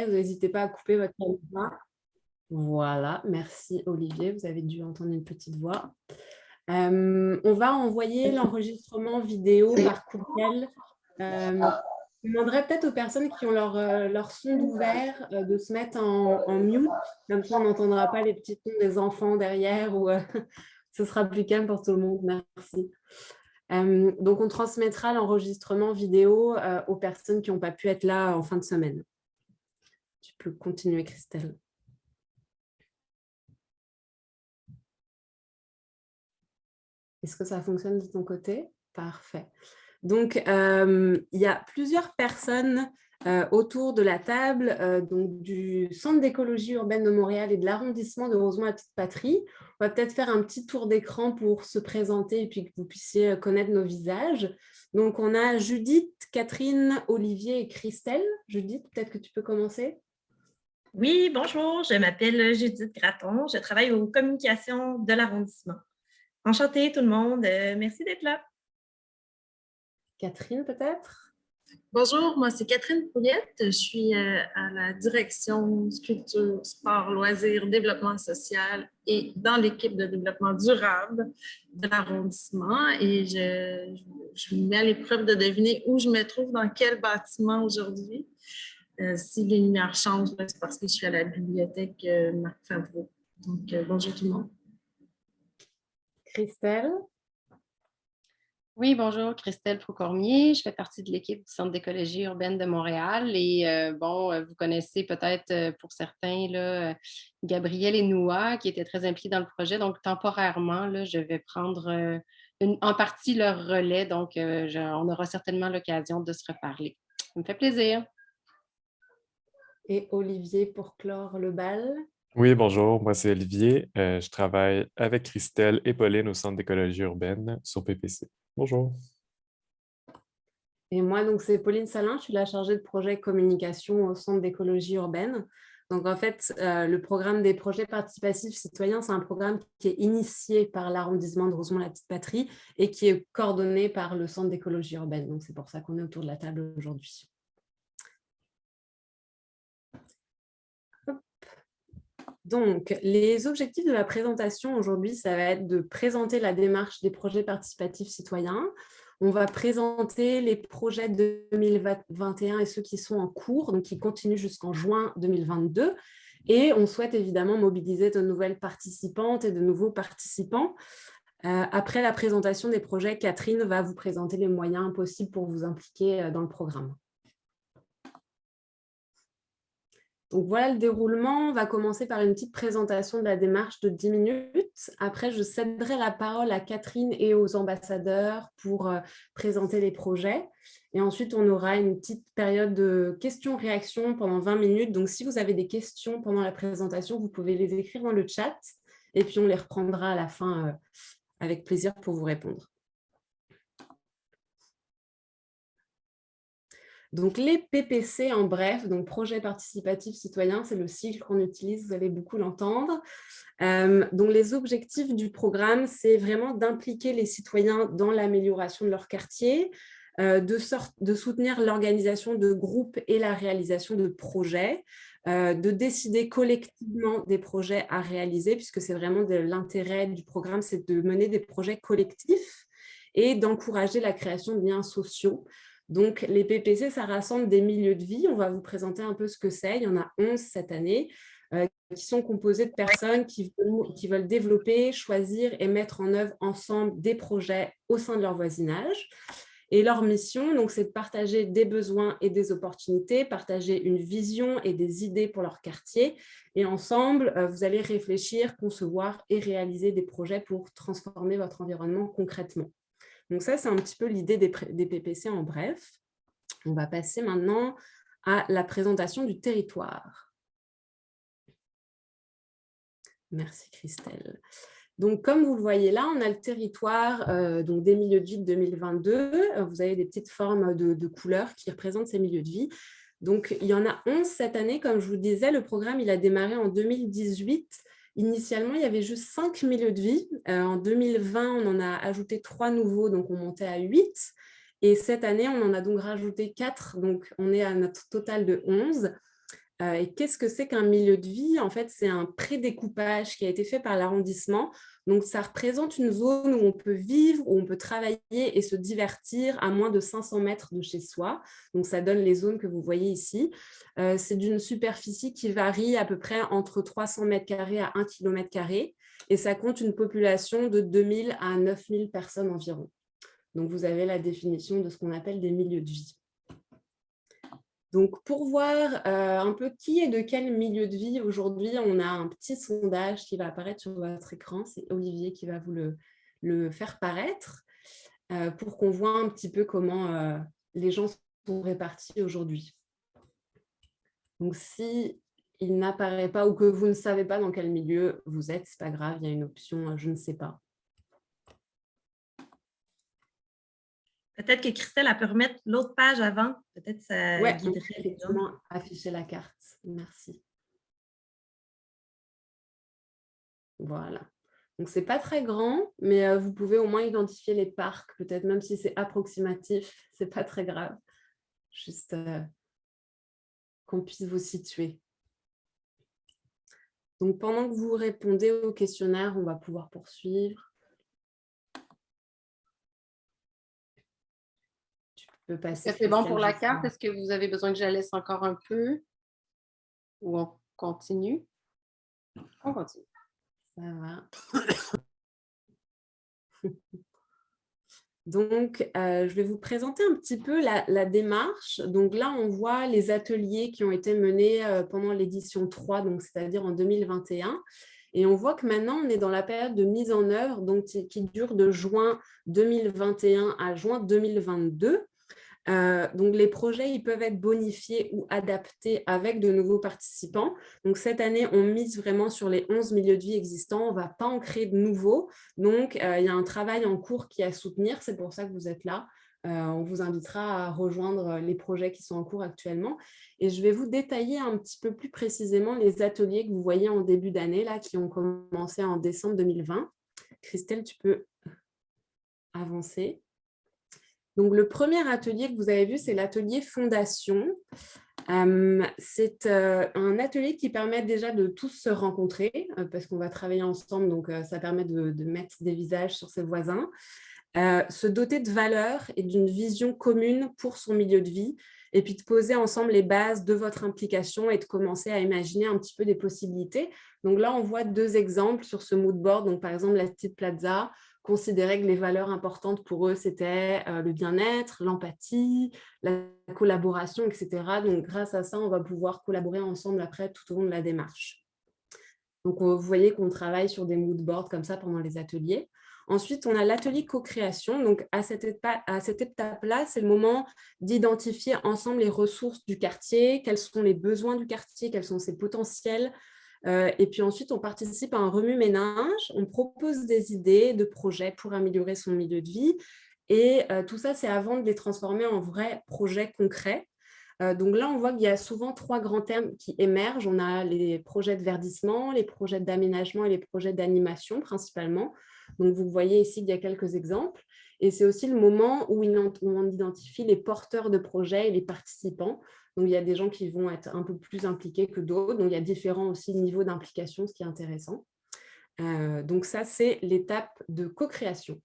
n'hésitez pas à couper votre caméra. Voilà, merci Olivier, vous avez dû entendre une petite voix. On va envoyer l'enregistrement vidéo par courriel. Je demanderais peut-être aux personnes qui ont leur son ouvert de se mettre en mute, comme ça on n'entendra pas les petits sons des enfants derrière ou ce sera plus calme pour tout le monde. Merci. Donc, on transmettra l'enregistrement vidéo aux personnes qui n'ont pas pu être là en fin de semaine. Tu peux continuer, Christelle. Est-ce que ça fonctionne de ton côté? Parfait. Donc, il y a plusieurs personnes autour de la table donc du Centre d'écologie urbaine de Montréal et de l'arrondissement de Rosemont-la-Petite-Patrie. On va peut-être faire un petit tour d'écran pour se présenter et puis que vous puissiez connaître nos visages. Donc, on a Judith, Catherine, Olivier et Christelle. Judith, peut-être que tu peux commencer? Oui, bonjour, je m'appelle Judith Gratton, je travaille aux communications de l'arrondissement. Enchantée tout le monde, merci d'être là. Catherine, peut-être? Bonjour, moi c'est Catherine Pouliette, je suis à la direction culture, sport, loisirs, développement social et dans l'équipe de développement durable de l'arrondissement et je me mets à l'épreuve de deviner où je me trouve, dans quel bâtiment aujourd'hui. Si les lumières changent, c'est parce que je suis à la bibliothèque Marc Favreau. Donc, bonjour tout le monde. Christelle? Oui, bonjour, Christelle Faucormier. Je fais partie de l'équipe du Centre d'écologie urbaine de Montréal. Et vous connaissez peut-être pour certains là, Gabriel et Noah qui étaient très impliqués dans le projet. Donc, temporairement, là, je vais prendre en partie leur relais. Donc, on aura certainement l'occasion de se reparler. Ça me fait plaisir. Et Olivier pour clore le bal. Oui, bonjour, moi c'est Olivier. Je travaille avec Christelle et Pauline au Centre d'écologie urbaine sur PPC. Bonjour. Et moi, donc, c'est Pauline Salin, je suis la chargée de projet communication au Centre d'écologie urbaine. Donc, en fait, le programme des projets participatifs citoyens, c'est un programme qui est initié par l'arrondissement de Rosemont-la-Petite-Patrie et qui est coordonné par le Centre d'écologie urbaine. Donc, c'est pour ça qu'on est autour de la table aujourd'hui. Donc, les objectifs de la présentation aujourd'hui, ça va être de présenter la démarche des projets participatifs citoyens. On va présenter les projets de 2021 et ceux qui sont en cours, donc qui continuent jusqu'en juin 2022. Et on souhaite évidemment mobiliser de nouvelles participantes et de nouveaux participants. Après la présentation des projets, Catherine va vous présenter les moyens possibles pour vous impliquer dans le programme. Donc voilà le déroulement. On va commencer par une petite présentation de la démarche de 10 minutes. Après, je céderai la parole à Catherine et aux ambassadeurs pour présenter les projets. Et ensuite, on aura une petite période de questions-réactions pendant 20 minutes. Donc, si vous avez des questions pendant la présentation, vous pouvez les écrire dans le chat. Et puis, on les reprendra à la fin avec plaisir pour vous répondre. Donc, les PPC en bref, donc projet participatif citoyen, c'est le sigle qu'on utilise, vous allez beaucoup l'entendre. Donc, les objectifs du programme, c'est vraiment d'impliquer les citoyens dans l'amélioration de leur quartier, de soutenir l'organisation de groupes et la réalisation de projets, de décider collectivement des projets à réaliser, puisque c'est vraiment l'intérêt du programme, c'est de mener des projets collectifs et d'encourager la création de liens sociaux. Donc, les PPC, ça rassemble des milieux de vie. On va vous présenter un peu ce que c'est. Il y en a 11 cette année, qui sont composés de personnes qui veulent développer, choisir et mettre en œuvre ensemble des projets au sein de leur voisinage. Et leur mission, donc, c'est de partager des besoins et des opportunités, partager une vision et des idées pour leur quartier. Et ensemble, vous allez réfléchir, concevoir et réaliser des projets pour transformer votre environnement concrètement. Donc ça, c'est un petit peu l'idée des PPC en bref. On va passer maintenant à la présentation du territoire. Merci Christelle. Donc, comme vous le voyez là, on a le territoire donc des milieux de vie de 2022. Vous avez des petites formes de couleurs qui représentent ces milieux de vie. Donc, il y en a 11 cette année. Comme je vous le disais, le programme il a démarré en 2018. Initialement, il y avait juste 5 milieux de vie. En 2020, on en a ajouté 3 nouveaux, donc on montait à 8. Et cette année, on en a donc rajouté 4, donc on est à notre total de 11. Et qu'est-ce que c'est qu'un milieu de vie? En fait, c'est un prédécoupage qui a été fait par l'arrondissement. Donc, ça représente une zone où on peut vivre, où on peut travailler et se divertir à moins de 500 mètres de chez soi. Donc, ça donne les zones que vous voyez ici. C'est d'une superficie qui varie à peu près entre 300 mètres carrés à 1 kilomètre carré. Et ça compte une population de 2000 à 9000 personnes environ. Donc, vous avez la définition de ce qu'on appelle des milieux de vie. Donc, pour voir un peu qui est de quel milieu de vie, aujourd'hui, on a un petit sondage qui va apparaître sur votre écran. C'est Olivier qui va vous le faire paraître pour qu'on voit un petit peu comment les gens sont répartis aujourd'hui. Donc, si il n'apparaît pas ou que vous ne savez pas dans quel milieu vous êtes, ce n'est pas grave, il y a une option « je ne sais pas ». Peut-être que Christelle, elle peut remettre l'autre page avant. Peut-être ça Oui, on guiderait peut les gens. effectivement afficher la carte. Merci. Voilà. Donc, ce n'est pas très grand, mais vous pouvez au moins identifier les parcs, peut-être même si c'est approximatif, ce n'est pas très grave. Juste qu'on puisse vous situer. Donc, pendant que vous répondez au questionnaire, on va pouvoir poursuivre. Est-ce que c'est bon pour la carte? Est-ce que vous avez besoin que je la laisse encore un peu? Ou on continue? On continue. Ça va. Donc, je vais vous présenter un petit peu la démarche. Donc là, on voit les ateliers qui ont été menés pendant l'édition 3, donc c'est-à-dire en 2021. Et on voit que maintenant, on est dans la période de mise en œuvre donc, qui dure de juin 2021 à juin 2022. Donc, les projets ils peuvent être bonifiés ou adaptés avec de nouveaux participants. Donc, cette année, on mise vraiment sur les 11 milieux de vie existants. On ne va pas en créer de nouveaux. Donc, il y a un travail en cours qui est à soutenir. C'est pour ça que vous êtes là. On vous invitera à rejoindre les projets qui sont en cours actuellement. Et je vais vous détailler un petit peu plus précisément les ateliers que vous voyez en début d'année, là, qui ont commencé en décembre 2020. Christelle, tu peux avancer. Donc, le premier atelier que vous avez vu, c'est l'atelier Fondation. C'est un atelier qui permet déjà de tous se rencontrer parce qu'on va travailler ensemble, donc ça permet de mettre des visages sur ses voisins, se doter de valeurs et d'une vision commune pour son milieu de vie et puis de poser ensemble les bases de votre implication et de commencer à imaginer un petit peu des possibilités. Donc là, on voit 2 exemples sur ce mood board. Donc, par exemple, la petite Plaza considérait que les valeurs importantes pour eux, c'était le bien-être, l'empathie, la collaboration, etc. Donc, grâce à ça, on va pouvoir collaborer ensemble après tout au long de la démarche. Donc, vous voyez qu'on travaille sur des mood boards comme ça pendant les ateliers. Ensuite, on a l'atelier co-création. Donc, à cette étape-là, c'est le moment d'identifier ensemble les ressources du quartier, quels sont les besoins du quartier, quels sont ses potentiels. Et puis ensuite, on participe à un remue-ménage, on propose des idées de projets pour améliorer son milieu de vie. Et tout ça, c'est avant de les transformer en vrais projets concrets. Donc là, on voit qu'il y a souvent 3 grands thèmes qui émergent. On a les projets de verdissement, les projets d'aménagement et les projets d'animation principalement. Donc, vous voyez ici qu'il y a quelques exemples. Et c'est aussi le moment où on identifie les porteurs de projets et les participants. Donc, il y a des gens qui vont être un peu plus impliqués que d'autres. Donc, il y a différents aussi niveaux d'implication, ce qui est intéressant. Donc, ça, c'est l'étape de co-création.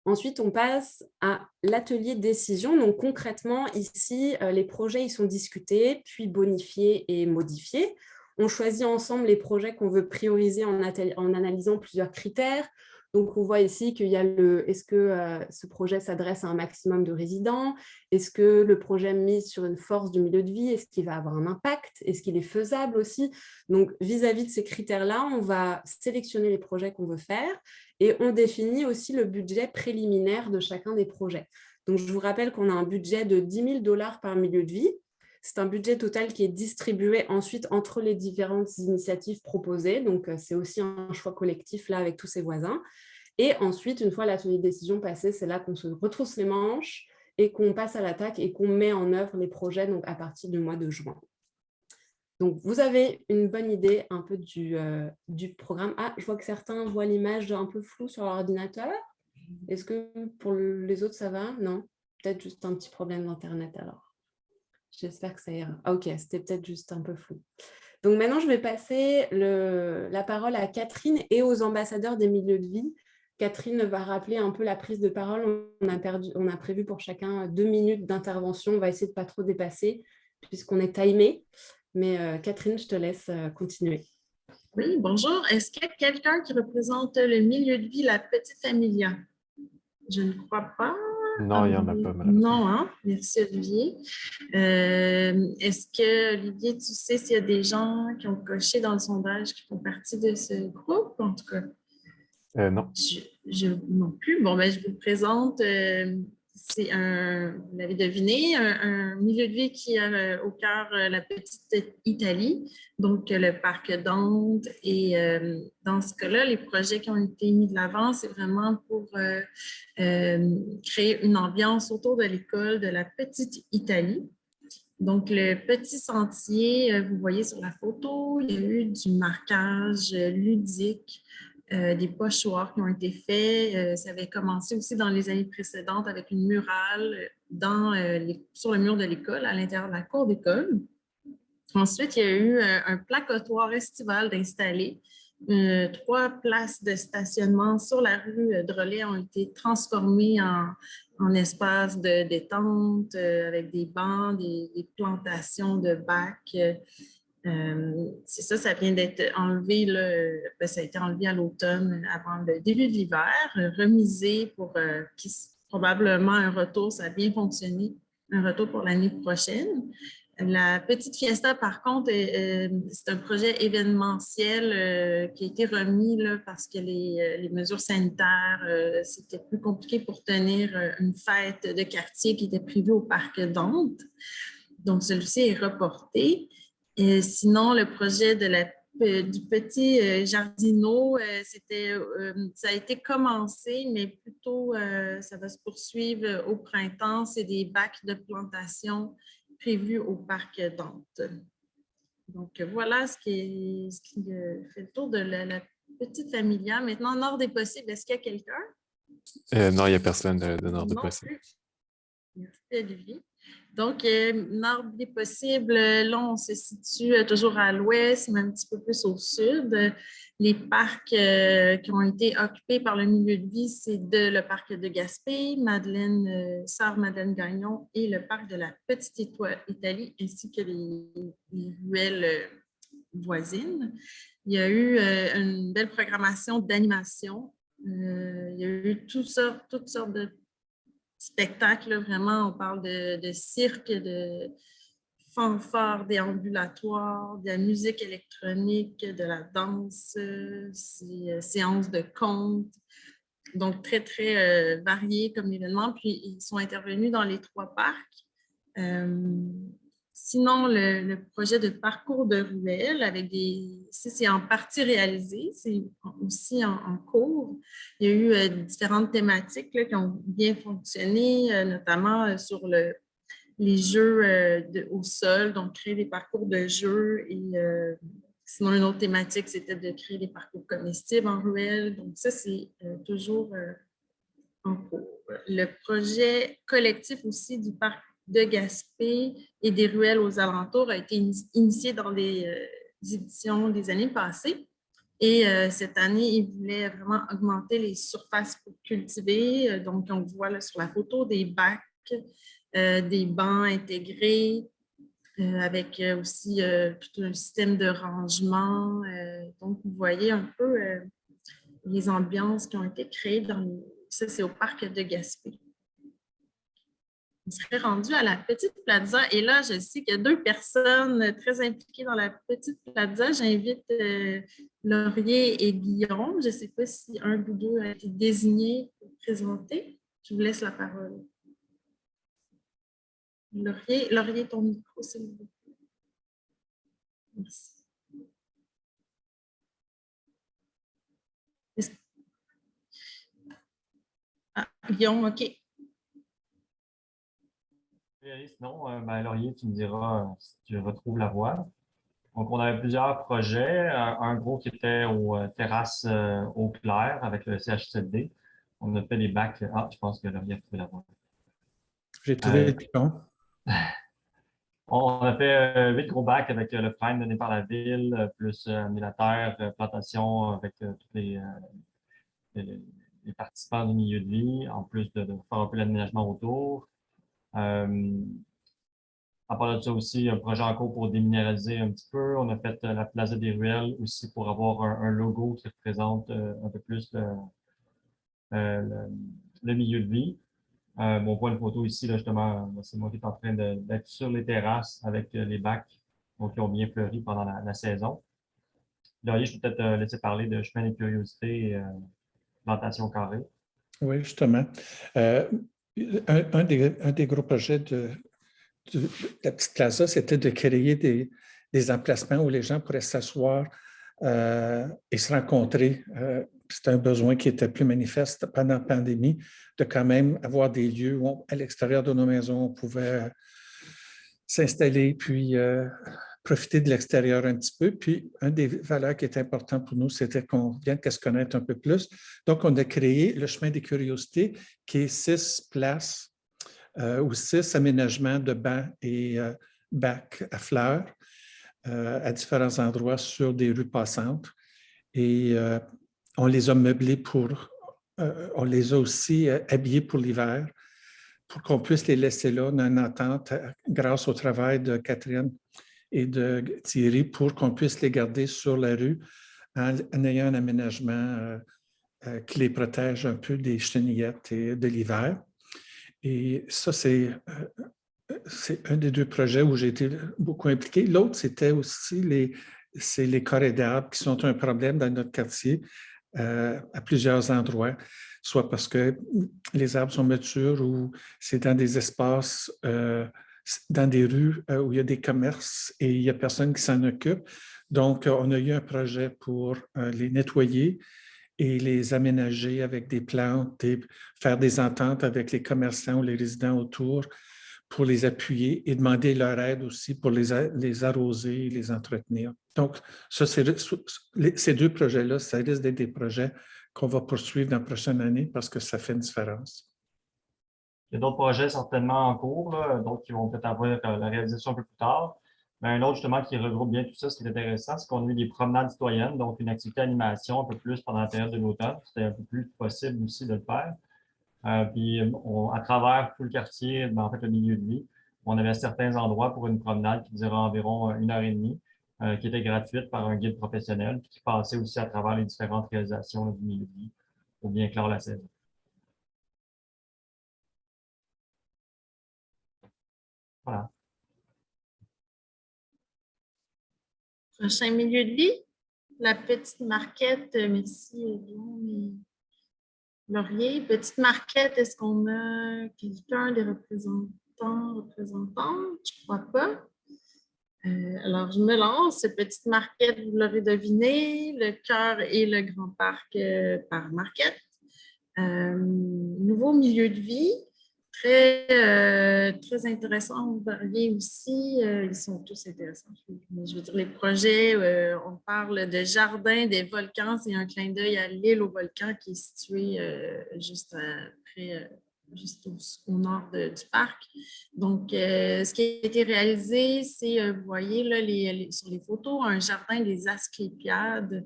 Ensuite, on passe à l'atelier décision. Donc, concrètement, ici, les projets ils sont discutés, puis bonifiés et modifiés. On choisit ensemble les projets qu'on veut prioriser en analysant plusieurs critères. Donc, on voit ici qu'il y a est-ce que ce projet s'adresse à un maximum de résidents? Est-ce que le projet mise sur une force du milieu de vie? Est-ce qu'il va avoir un impact? Est-ce qu'il est faisable aussi? Donc, vis-à-vis de ces critères-là, on va sélectionner les projets qu'on veut faire et on définit aussi le budget préliminaire de chacun des projets. Donc, je vous rappelle qu'on a un budget de 10 000 $ par milieu de vie. C'est un budget total qui est distribué ensuite entre les différentes initiatives proposées. Donc, c'est aussi un choix collectif là avec tous ses voisins. Et ensuite, une fois l'atelier de décision passé, c'est là qu'on se retrousse les manches et qu'on passe à l'attaque et qu'on met en œuvre les projets donc, à partir du mois de juin. Donc, vous avez une bonne idée un peu du programme. Ah, je vois que certains voient l'image un peu floue sur l'ordinateur. Est-ce que pour les autres, ça va? Non? Peut-être juste un petit problème d'Internet alors. J'espère que ça ira. Ah, ok, c'était peut-être juste un peu flou. Donc maintenant, je vais passer la parole à Catherine et aux ambassadeurs des milieux de vie. Catherine va rappeler un peu la prise de parole. On a prévu pour chacun 2 minutes d'intervention. On va essayer de ne pas trop dépasser puisqu'on est timé. Mais Catherine, je te laisse continuer. Oui, bonjour. Est-ce qu'il y a quelqu'un qui représente le milieu de vie, la petite familia? Je ne crois pas. Non, il n'y en a pas, malheureusement. Non, hein? Merci, Olivier. Est-ce que, Olivier, tu sais s'il y a des gens qui ont coché dans le sondage qui font partie de ce groupe, en tout cas? Non. Je non plus. Bon, ben, je vous le présente. C'est vous l'avez deviné, un milieu de vie qui a au cœur la petite Italie, donc le parc Dante. Et dans ce cas-là, les projets qui ont été mis de l'avant, c'est vraiment pour créer une ambiance autour de l'école de la petite Italie. Donc, le petit sentier, vous voyez sur la photo, il y a eu du marquage ludique, des pochoirs qui ont été faits. Ça avait commencé aussi dans les années précédentes avec une murale sur le mur de l'école, à l'intérieur de la cour d'école. Ensuite, il y a eu un placotoir estival d'installer. 3 places de stationnement sur la rue Drolet ont été transformées en espace de détente avec des bancs, des plantations de bacs. C'est ça, ça vient d'être enlevé, là, ça a été enlevé à l'automne avant le début de l'hiver, remisé pour probablement un retour, ça a bien fonctionné, un retour pour l'année prochaine. La petite fiesta, par contre, c'est un projet événementiel qui a été remis là, parce que les mesures sanitaires, c'était plus compliqué pour tenir une fête de quartier qui était prévue au parc Dante. Donc, celui-ci est reporté. Et sinon, le projet du petit Jardino, ça a été commencé, mais plutôt ça va se poursuivre au printemps. C'est des bacs de plantation prévus au parc Dante. Donc, voilà ce qui fait le tour de la petite familia. Maintenant, Nord des possibles, est-ce qu'il y a quelqu'un? Non, il n'y a personne de Nord des possibles. Merci, Olivier. Donc, Nord des possibles, là, on se situe toujours à l'ouest, mais un petit peu plus au sud. Les parcs qui ont été occupés par le milieu de vie, c'est le parc de Gaspé, Sœur Madeleine Gagnon et le parc de la Petite Italie, ainsi que les ruelles voisines. Il y a eu une belle programmation d'animation. Il y a eu toutes sortes de spectacle, là, vraiment, on parle de cirque, de fanfare déambulatoire, de la musique électronique, de la danse, séances de contes. Donc, très, très varié comme événement. Puis, ils sont intervenus dans les 3 parcs. Sinon, le projet de parcours de ruelles, c'est en partie réalisé, c'est aussi en cours. Il y a eu différentes thématiques là, qui ont bien fonctionné, notamment sur les jeux au sol, donc créer des parcours de jeux. Et sinon, une autre thématique, c'était de créer des parcours comestibles en ruelles. Donc ça, c'est toujours en cours. Le projet collectif aussi du parc de Gaspé et des ruelles aux alentours a été initié dans les éditions des années passées. Et cette année, ils voulaient vraiment augmenter les surfaces pour cultiver. Donc, on voit là, sur la photo des bacs, des bancs intégrés, avec aussi tout un système de rangement. Donc, vous voyez un peu les ambiances qui ont été créées ça, c'est au parc de Gaspé. On serait rendu à la Petite Plaza. Et là, je sais qu'il y a 2 personnes très impliquées dans la Petite Plaza. J'invite Laurier et Guillaume. Je ne sais pas si un ou deux a été désigné pour présenter. Je vous laisse la parole. Laurier, ton micro, s'il vous plaît. Merci. Ah, Guillaume, OK. Sinon, Laurier, tu me diras si tu retrouves la voie. Donc, on avait plusieurs projets. Un gros qui était aux terrasses eau claire avec le CHZD. On a fait des bacs. Ah, je pense que Laurier a trouvé la voie. J'ai trouvé le piton. On a fait 8 gros bacs avec le frame donné par la ville, plus mis la terre, plantation avec tous les, les participants du milieu de vie, en plus de faire un peu l'aménagement autour. À part de ça aussi, un projet en cours pour déminéraliser un petit peu. On a fait la Plaza des Ruelles aussi pour avoir un logo qui représente un peu plus le milieu de vie. On voit une photo ici, là, justement, c'est moi qui est en train d'être sur les terrasses avec les bacs donc, qui ont bien fleuri pendant la saison. Laurier, je peux peut-être laisser parler de chemin des curiosités et plantation carrée. Oui, justement. Un des gros projets de la petite plaza, c'était de créer des emplacements où les gens pourraient s'asseoir et se rencontrer. C'est un besoin qui était plus manifeste pendant la pandémie, de quand même avoir des lieux où, à l'extérieur de nos maisons, on pouvait s'installer puis profiter de l'extérieur un petit peu. Puis, une des valeurs qui est importante pour nous, c'était qu'on vienne qu'à se connaître un peu plus. Donc, on a créé le chemin des curiosités, qui est 6 places ou 6 aménagements de bancs et bacs à fleurs à différents endroits sur des rues passantes. Et on les a meublés on les a aussi habillés pour l'hiver, pour qu'on puisse les laisser là dans une entente grâce au travail de Catherine et de Thierry pour qu'on puisse les garder sur la rue en ayant un aménagement qui les protège un peu des chenillettes et de l'hiver. Et ça, c'est un des 2 projets où j'ai été beaucoup impliqué. L'autre, c'était aussi les carrés d'arbres qui sont un problème dans notre quartier à plusieurs endroits, soit parce que les arbres sont matures ou c'est dans des espaces, dans des rues où il y a des commerces et il n'y a personne qui s'en occupe. Donc, on a eu un projet pour les nettoyer et les aménager avec des plantes et faire des ententes avec les commerçants ou les résidents autour pour les appuyer et demander leur aide aussi pour les arroser et les entretenir. Donc, ça, ces 2 projets-là, ça risque d'être des projets qu'on va poursuivre dans la prochaine année parce que ça fait une différence. Il y a d'autres projets certainement en cours, d'autres qui vont peut-être avoir la réalisation un peu plus tard. Mais un autre, justement, qui regroupe bien tout ça, ce qui est intéressant, c'est qu'on a eu des promenades citoyennes, donc une activité d'animation un peu plus pendant la période de l'automne. C'était un peu plus possible aussi de le faire. Puis, à travers tout le quartier, en fait, le milieu de vie, on avait certains endroits pour une promenade qui durait environ 1h30, qui était gratuite par un guide professionnel, puis qui passait aussi à travers les différentes réalisations du milieu de vie pour bien clore la saison. Voilà. Prochain milieu de vie, la petite marquette. Merci, Guillaume et Laurier. Petite marquette, est-ce qu'on a quelqu'un des représentantes? Je ne crois pas. Alors, je me lance. Petite marquette, vous l'aurez deviné, le cœur et le grand parc par marquette. Nouveau milieu de vie. Très intéressant, varié aussi. Ils sont tous intéressants. Je veux dire, les projets, on parle de jardin, des volcans. C'est un clin d'œil à l'île aux volcans qui est située juste au nord du parc. Donc, ce qui a été réalisé, c'est, vous voyez là, sur les photos, un jardin des asclépiades,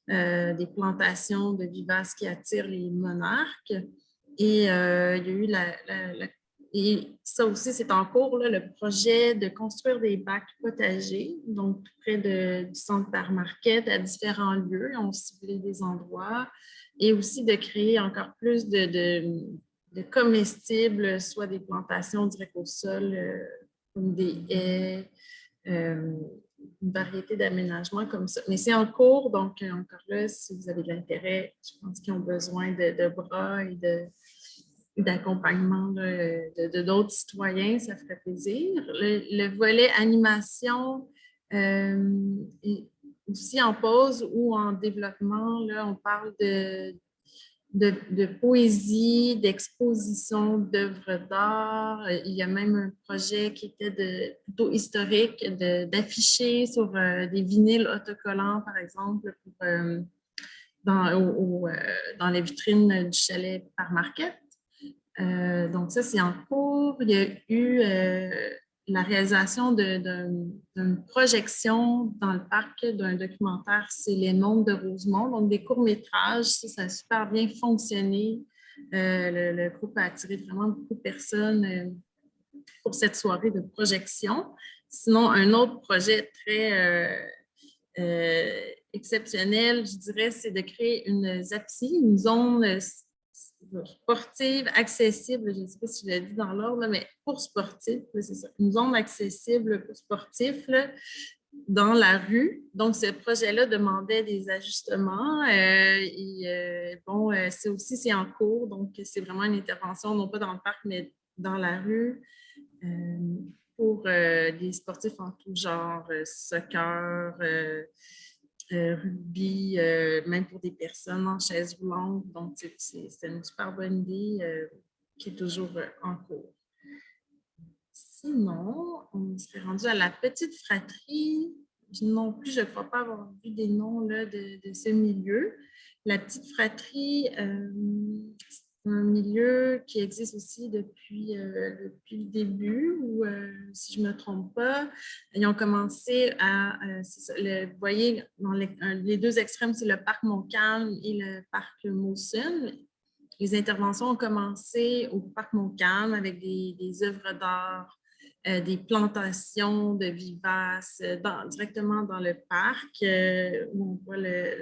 des plantations de vivaces qui attirent les monarques. Et il y a eu et ça aussi, c'est en cours, là, le projet de construire des bacs potagers, donc tout près du centre par Marquette, à différents lieux. On ciblé des endroits et aussi de créer encore plus de comestibles, soit des plantations directes au sol, comme des haies, une variété d'aménagements comme ça. Mais c'est en cours, donc encore là, si vous avez de l'intérêt, je pense qu'ils ont besoin de bras et d'accompagnement de d'autres citoyens, ça ferait plaisir. Le volet animation est aussi en pause ou en développement. Là, on parle de poésie, d'exposition d'œuvres d'art. Il y a même un projet qui était plutôt historique, d'afficher sur des vinyles autocollants, par exemple, dans les vitrines du chalet par Marquette. Donc ça, c'est en cours. Il y a eu la réalisation d'une projection dans le parc d'un documentaire, c'est Les Mondes de Rosemont, donc des courts-métrages. Ça a super bien fonctionné. Le groupe a attiré vraiment beaucoup de personnes pour cette soirée de projection. Sinon, un autre projet très exceptionnel, je dirais, c'est de créer une ZAPSI, une zone sportive accessible, je ne sais pas si je l'ai dit dans l'ordre, mais pour sportifs, c'est ça, une zone accessible pour sportifs là, dans la rue. Donc, ce projet-là demandait des ajustements. C'est en cours, donc c'est vraiment une intervention, non pas dans le parc, mais dans la rue. Pour des sportifs en tout genre, soccer, rugby, même pour des personnes en chaise roulante. Donc, c'est une super bonne idée qui est toujours en cours. Sinon, on serait rendu à la petite fratrie. Non plus, je ne crois pas avoir vu des noms là, de ce milieu. La petite fratrie, c'est un milieu qui existe aussi depuis le début, ou si je ne me trompe pas, ils ont commencé à, vous voyez, dans les deux extrêmes, c'est le parc Montcalm et le parc Mawson. Les interventions ont commencé au parc Montcalm avec des œuvres d'art, des plantations de vivaces directement dans le parc, où on voit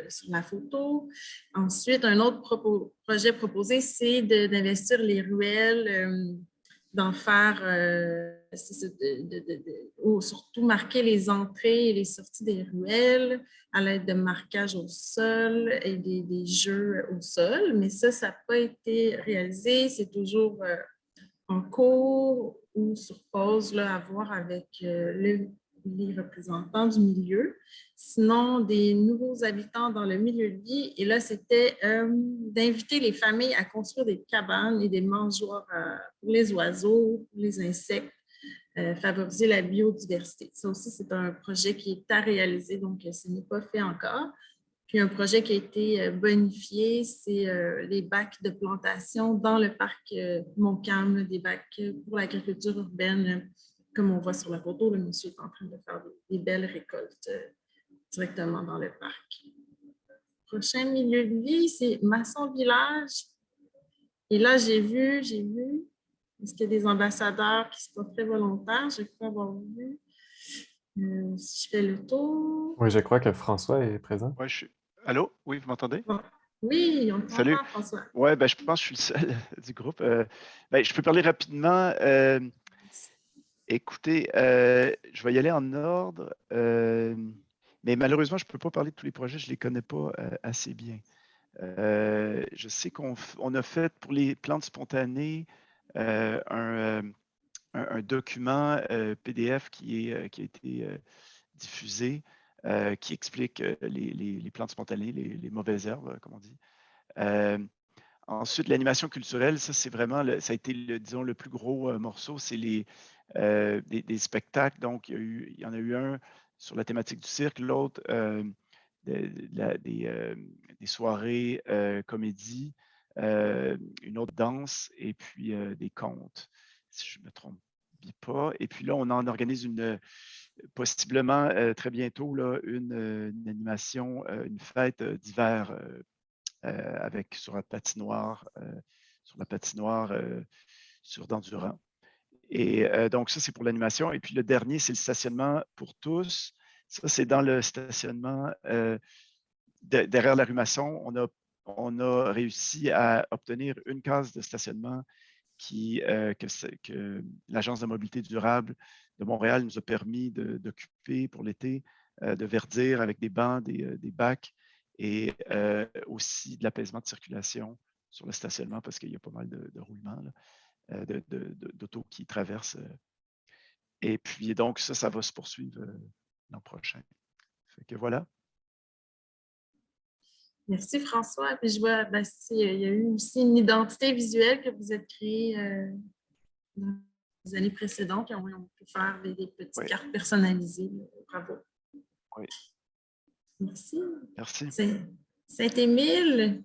sur la photo. Ensuite, un autre projet proposé, c'est d'investir les ruelles, d'en faire, surtout marquer les entrées et les sorties des ruelles à l'aide de marquages au sol et des jeux au sol. Mais ça n'a pas été réalisé. C'est toujours en cours ou sur pause là, à voir avec les représentants du milieu. Sinon, des nouveaux habitants dans le milieu de vie. Et là, c'était d'inviter les familles à construire des cabanes et des mangeoires pour les oiseaux, pour les insectes, favoriser la biodiversité. Ça aussi, c'est un projet qui est à réaliser, donc ce n'est pas fait encore. Puis un projet qui a été bonifié, c'est les bacs de plantation dans le parc Montcalm, des bacs pour l'agriculture urbaine. Comme on voit sur la photo, le monsieur est en train de faire des belles récoltes directement dans le parc. Prochain milieu de vie, c'est Masson Village. Et là, j'ai vu, est-ce qu'il y a des ambassadeurs qui sont très volontaires? Je crois avoir vu. Si je fais le tour. Oui, je crois que François est présent. Ouais, Allô? Oui, vous m'entendez? Oui, on t'entend, Salut. François. Ouais, ben, je pense que je suis le seul du groupe. Je peux parler rapidement. Écoutez, je vais y aller en ordre, mais malheureusement, je ne peux pas parler de tous les projets, je ne les connais pas assez bien. Je sais qu'on a fait pour les plantes spontanées un document PDF qui a été diffusé, qui explique les plantes spontanées, les mauvaises herbes, comme on dit. Ensuite, l'animation culturelle, ça, c'est vraiment, ça a été, disons, le plus gros morceau, c'est des spectacles. Donc, il y en a eu un sur la thématique du cirque, l'autre des soirées comédie, une autre danse et puis des contes, si je ne me trompe pas. Et puis là, on en organise possiblement très bientôt là, une animation, une fête d'hiver sur la patinoire sur Dandurand. Et donc, ça, c'est pour l'animation. Et puis, le dernier, c'est le stationnement pour tous. Ça, c'est dans le stationnement derrière la rue Masson. On a réussi à obtenir une case de stationnement que l'Agence de mobilité durable de Montréal nous a permis d'occuper pour l'été, de verdir avec des bancs, des bacs et aussi de l'apaisement de circulation sur le stationnement parce qu'il y a pas mal de roulements d'autos qui traversent. Et puis, donc, ça va se poursuivre l'an prochain. Fait que voilà. Merci, François. Puis je vois, il y a eu aussi une identité visuelle que vous avez créée dans les années précédentes. On peut faire des petites cartes personnalisées. Bravo. Oui. Merci. Merci. Saint-Émile.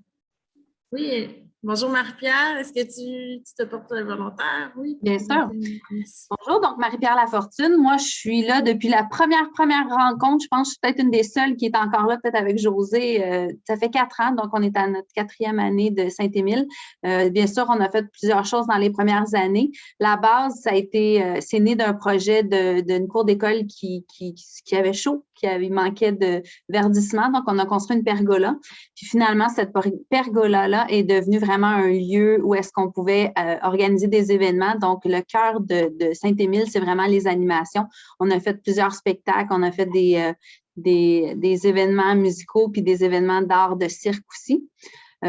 Oui, Bonjour Marie-Pierre, est-ce que tu te portes volontaire? Oui. Bien sûr. Merci. Bonjour, donc Marie-Pierre Lafortune. Moi, je suis là depuis la première rencontre. Je pense que je suis peut-être une des seules qui est encore là, peut-être avec José. Ça fait 4 ans, donc on est à notre 4e année de Saint-Émile. Bien sûr, on a fait plusieurs choses dans les premières années. La base, ça a été, c'est né d'un projet d'une cour d'école qui avait chaud, il manquait de verdissement. Donc, on a construit une pergola. Puis finalement, cette pergola-là est devenue vraiment un lieu où est-ce qu'on pouvait organiser des événements. Donc, le cœur de Saint-Émile, c'est vraiment les animations. On a fait plusieurs spectacles, on a fait des événements musicaux puis des événements d'art de cirque aussi.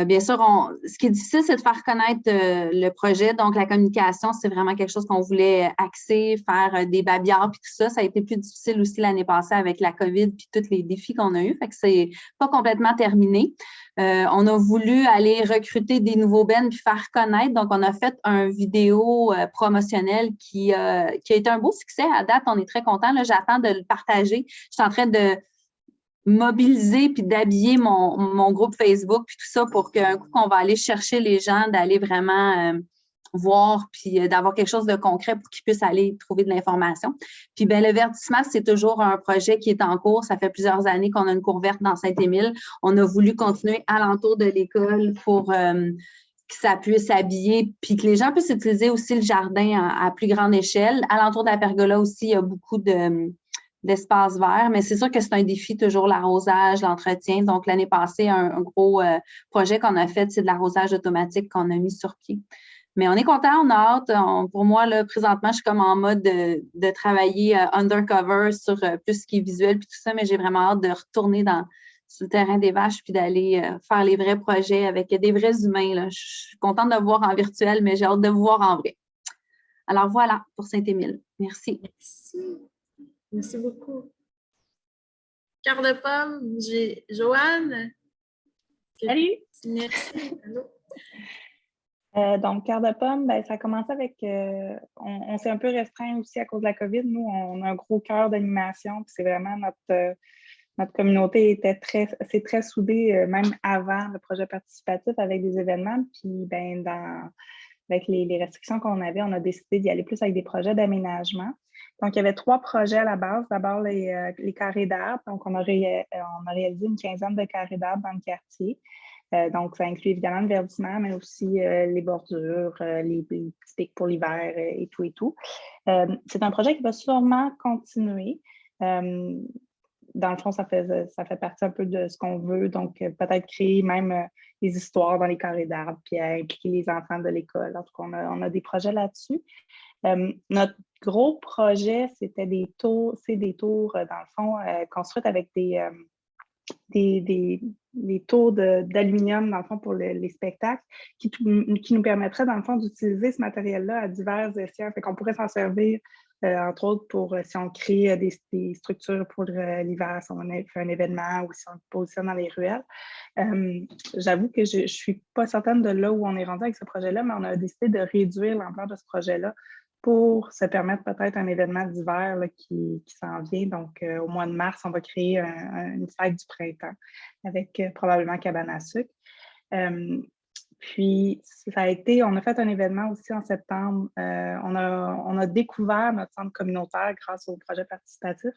Bien sûr, ce qui est difficile, c'est de faire connaître le projet. Donc, la communication, c'est vraiment quelque chose qu'on voulait axer, faire des babillards puis tout ça. Ça a été plus difficile aussi l'année passée avec la COVID puis tous les défis qu'on a eus. Fait que c'est pas complètement terminé. On a voulu aller recruter des nouveaux bands puis faire connaître. Donc, on a fait un vidéo promotionnel qui a été un beau succès. À date, on est très contents. J'attends de le partager. Je suis en train de mobiliser puis d'habiller mon groupe Facebook puis tout ça pour qu'un coup qu'on va aller chercher les gens, d'aller vraiment voir puis d'avoir quelque chose de concret pour qu'ils puissent aller trouver de l'information. Puis ben le verdissement, c'est toujours un projet qui est en cours. Ça fait plusieurs années qu'on a une cour verte dans Saint-Émile. On a voulu continuer alentour de l'école pour que ça puisse habiller, puis que les gens puissent utiliser aussi le jardin à plus grande échelle. Alentour de la pergola aussi, il y a beaucoup d'espace vert, mais c'est sûr que c'est un défi, toujours l'arrosage, l'entretien. Donc, l'année passée, un gros projet qu'on a fait, c'est de l'arrosage automatique qu'on a mis sur pied. Mais on est content, on a hâte. Pour moi, là, présentement, je suis comme en mode de travailler undercover sur plus ce qui est visuel puis tout ça, mais j'ai vraiment hâte de retourner sur le terrain des vaches puis d'aller faire les vrais projets avec des vrais humains. Là. Je suis contente de vous voir en virtuel, mais j'ai hâte de vous voir en vrai. Alors voilà pour Saint-Émile. Merci. Merci. Merci beaucoup. Cœur de pomme, j'ai Joanne. Salut! Merci. Allô? Donc, Cœur de pomme, ben, ça a commencé avec... on s'est un peu restreint aussi à cause de la COVID. Nous, on a un gros cœur d'animation. Puis c'est vraiment notre communauté c'est très soudée, même avant le projet participatif avec des événements. Puis, ben, avec les restrictions qu'on avait, on a décidé d'y aller plus avec des projets d'aménagement. Donc, il y avait 3 projets à la base. D'abord, les carrés d'arbres. Donc, on a réalisé une 15aine de carrés d'arbres dans le quartier. Donc, ça inclut évidemment le verdissement, mais aussi les bordures, les petits pics pour l'hiver et tout et tout. C'est un projet qui va sûrement continuer. Dans le fond, ça fait partie un peu de ce qu'on veut. Donc, peut-être créer même des histoires dans les carrés d'arbres, puis impliquer les enfants de l'école. En tout cas, on a des projets là-dessus. Notre gros projet, c'était des tours, dans le fond, construites avec des tours d'aluminium, dans le fond, pour les spectacles, qui nous permettraient, dans le fond, d'utiliser ce matériel-là à divers escients. Fait qu'on pourrait s'en servir, entre autres, pour si on crée des structures pour l'hiver, si on fait un événement ou si on le positionne dans les ruelles. J'avoue que je ne suis pas certaine de là où on est rendu avec ce projet-là, mais on a décidé de réduire l'ampleur de ce projet-là pour se permettre peut-être un événement d'hiver qui s'en vient. Donc, au mois de mars, on va créer une fête du printemps avec probablement cabane à sucre. Puis, on a fait un événement aussi en septembre. On a découvert notre centre communautaire grâce au projet participatif.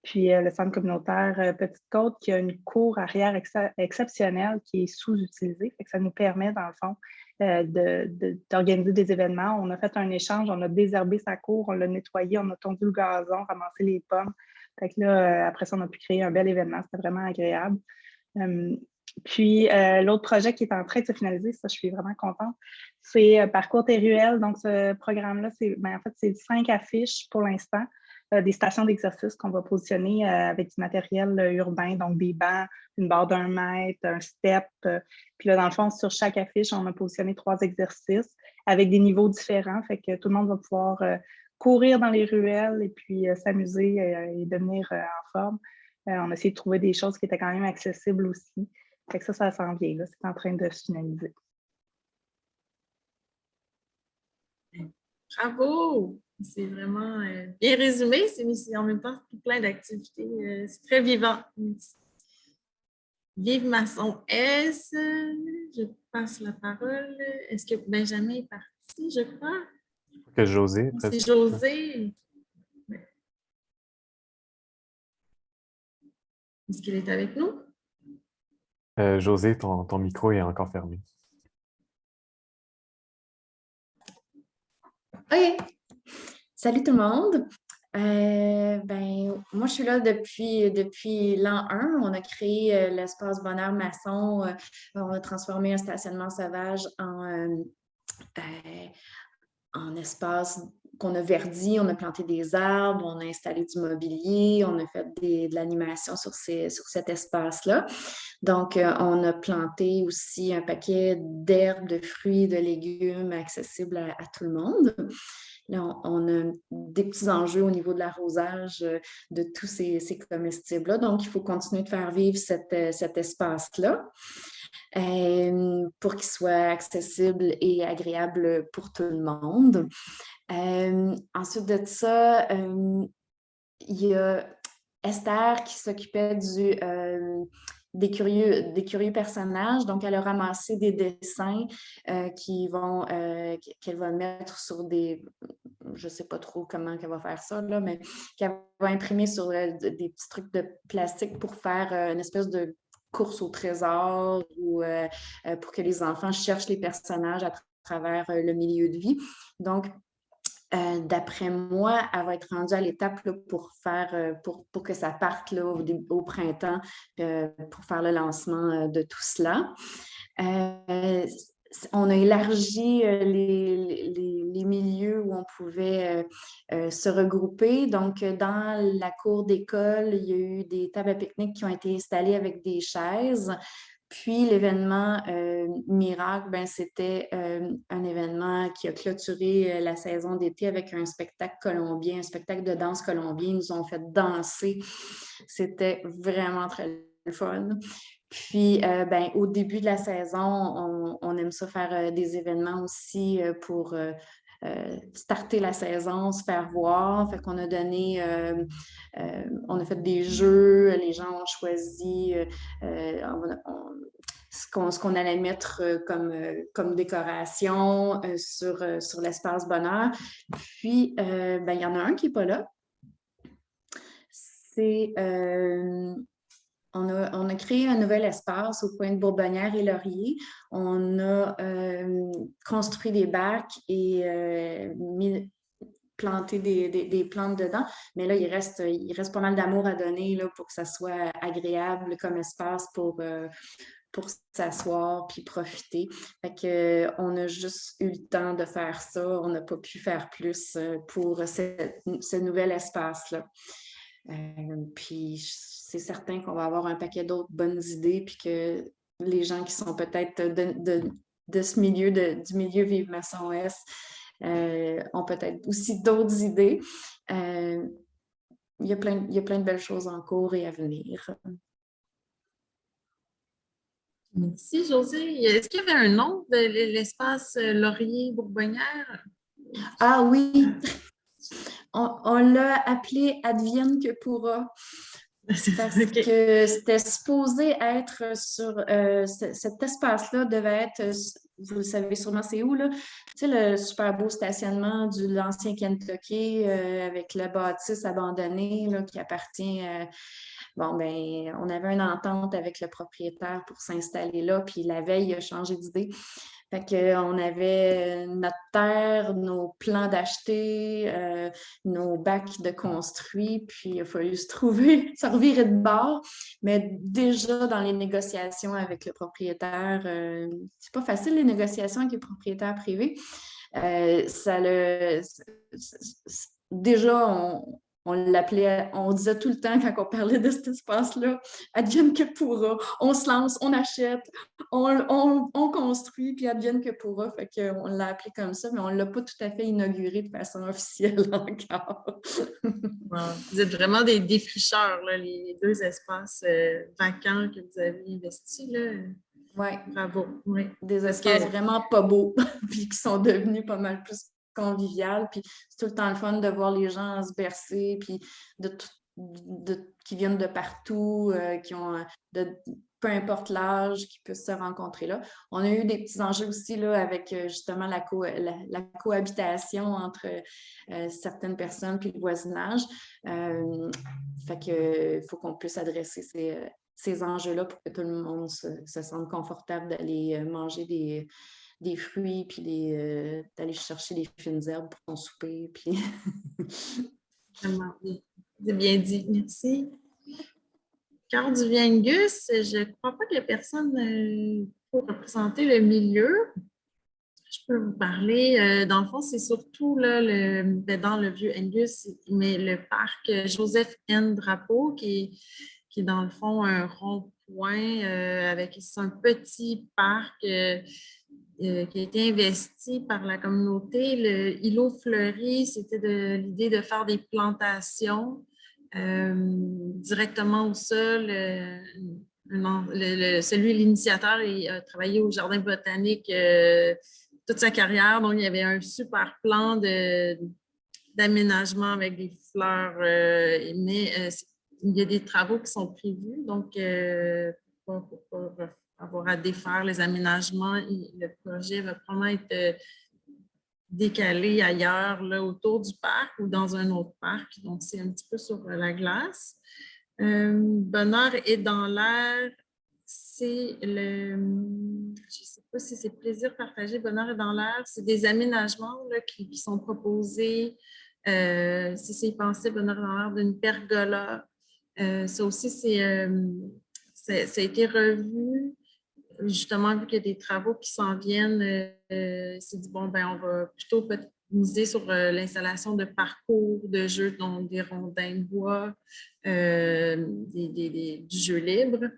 Puis, le centre communautaire Petite Côte, qui a une cour arrière exceptionnelle qui est sous-utilisée. Fait que ça nous permet, dans le fond, d'organiser des événements. On a fait un échange, on a désherbé sa cour, on l'a nettoyé, on a tondu le gazon, ramassé les pommes. Fait que là, après ça, on a pu créer un bel événement. C'était vraiment agréable. Puis, l'autre projet qui est en train de se finaliser, ça, je suis vraiment contente, c'est Parcours tes ruelles. Donc, ce programme-là, en fait, c'est 5 affiches pour l'instant, des stations d'exercice qu'on va positionner avec du matériel urbain, donc des bancs, une barre d'1 mètre, un step. Puis là, dans le fond, sur chaque affiche, on a positionné 3 exercices avec des niveaux différents. Fait que tout le monde va pouvoir courir dans les ruelles et puis s'amuser et devenir en forme. On a essayé de trouver des choses qui étaient quand même accessibles aussi. Fait que ça s'en vient, là. C'est en train de se finaliser. Bravo! C'est vraiment bien résumé, mais en même temps plein d'activités. C'est très vivant. Vive Masson S. Je passe la parole. Est-ce que Benjamin est parti, je crois? Que José est C'est presque. José. Est-ce qu'il est avec nous? José, ton micro est encore fermé. OK. Salut tout le monde. Moi, je suis là depuis l'an 1. On a créé l'espace Bonheur Maçon. On a transformé un stationnement sauvage en espace qu'on a verdi. On a planté des arbres, on a installé du mobilier, on a fait de l'animation sur cet espace-là. Donc, on a planté aussi un paquet d'herbes, de fruits, de légumes accessibles à tout le monde. Là, on a des petits enjeux au niveau de l'arrosage de tous ces comestibles-là. Donc, il faut continuer de faire vivre cet espace-là pour qu'il soit accessible et agréable pour tout le monde. Ensuite de ça, il y a Esther qui s'occupait des curieux personnages. Donc, elle a ramassé des dessins qu'elle va mettre sur je ne sais pas trop comment elle va faire ça, là, mais qu'elle va imprimer sur des petits trucs de plastique pour faire une espèce de course au trésor ou pour que les enfants cherchent les personnages à travers le milieu de vie. Donc, d'après moi, elle va être rendue à l'étape pour que ça parte là, au printemps pour faire le lancement de tout cela. On a élargi les milieux où on pouvait se regrouper. Donc, dans la cour d'école, il y a eu des tables à pique-nique qui ont été installées avec des chaises. Puis, l'événement Miracle, c'était un événement qui a clôturé la saison d'été avec un spectacle colombien, un spectacle de danse colombien. Ils nous ont fait danser. C'était vraiment très fun. Puis, au début de la saison, on aime ça faire des événements aussi pour starter la saison, se faire voir. Fait qu'on a donné, on a fait des jeux, les gens ont choisi ce qu'on allait mettre comme décoration sur l'espace bonheur. Puis, il y en a un qui n'est pas là. C'est... on a créé un nouvel espace au coin de Bourbonnière et Laurier. On a construit des bacs et planté des plantes dedans. Mais là, il reste pas mal d'amour à donner là, pour que ça soit agréable comme espace pour s'asseoir puis profiter. Fait que, on a juste eu le temps de faire ça. On n'a pas pu faire plus pour ce nouvel espace-là. Puis c'est certain qu'on va avoir un paquet d'autres bonnes idées, puis que les gens qui sont peut-être de ce milieu, du milieu Vive Masson S, ont peut-être aussi d'autres idées. Il y a plein de belles choses en cours et à venir. Merci, Josée. Est-ce qu'il y avait un nom de l'espace Laurier-Bourbonnière? Ah oui! On l'a appelé « Advienne que pourra ». Parce que c'était supposé être sur cet espace-là devait être, vous le savez sûrement c'est où, là? Tu sais, le super beau stationnement de l'ancien Kentucky avec la bâtisse abandonnée là, qui appartient on avait une entente avec le propriétaire pour s'installer là, puis la veille, il a changé d'idée. Fait qu'on avait notre terre, nos plans d'acheter, nos bacs de construits, puis il a fallu se revirer de bord. Mais déjà, dans les négociations avec le propriétaire, c'est pas facile les négociations avec les propriétaires privés. Déjà, on l'appelait, on disait tout le temps quand on parlait de cet espace-là, advienne que pourra. On se lance, on achète, on construit, puis advienne que pourra. Fait qu'on l'a appelé comme ça, mais on ne l'a pas tout à fait inauguré de façon officielle encore. Wow. Vous êtes vraiment des défricheurs, là, les deux espaces vacants que vous avez investis. Oui. Bravo. Oui. Des espaces vraiment pas beaux, puis qui sont devenus pas mal plus convivial, puis c'est tout le temps le fun de voir les gens se bercer, puis qui viennent de partout, qui ont peu importe l'âge, qui puissent se rencontrer là. On a eu des petits enjeux aussi là, avec justement la cohabitation entre certaines personnes puis le voisinage. Fait que faut qu'on puisse adresser ces enjeux-là pour que tout le monde se sente confortable d'aller manger des fruits puis d'aller chercher des fines herbes pour son souper. Puis... Vraiment, c'est bien dit. Merci. Carl Duviengus, je ne crois pas qu'il y ait personne pour représenter le milieu. Je peux vous parler. Dans le fond, c'est surtout là, dans le vieux Angus, mais le parc Joseph N. Drapeau, qui est dans le fond un rond-point avec un petit parc qui a été investi par la communauté. Le îlot fleuri, c'était l'idée de faire des plantations directement au sol. L'initiateur a travaillé au Jardin botanique toute sa carrière, donc il y avait un super plan d'aménagement avec des fleurs, mais il y a des travaux qui sont prévus, donc pour avoir à défaire les aménagements, le projet va probablement être décalé ailleurs, là, autour du parc ou dans un autre parc, donc c'est un petit peu sur la glace. Bonheur est dans l'air, c'est je ne sais pas si c'est plaisir partagé, bonheur est dans l'air, c'est des aménagements là, qui sont proposés. Si c'est pensé, bonheur est dans l'air d'une pergola. Ça aussi, ça a été revu. Justement, vu qu'il y a des travaux qui s'en viennent, c'est dit, bon, ben, on va plutôt miser sur l'installation de parcours de jeux, donc des rondins de bois, du jeu libre.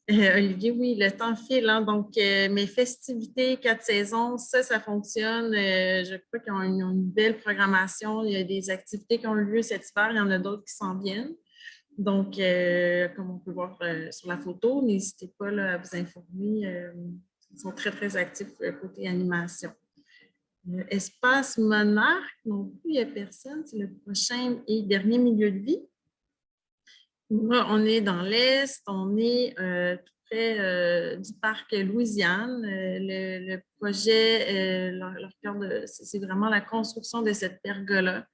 Olivier, oui, le temps file, hein, donc mes festivités, 4 saisons, ça fonctionne. Je crois qu'ils ont une belle programmation. Il y a des activités qui ont lieu cet hiver, il y en a d'autres qui s'en viennent. Donc, comme on peut voir sur la photo, n'hésitez pas là, à vous informer. Ils sont très, très actifs côté animation. Espace Monarque, non plus, il n'y a personne. C'est le prochain et dernier milieu de vie. Là, on est dans l'Est, on est tout près du parc Louisiane. Le projet, leur cœur c'est vraiment la construction de cette pergola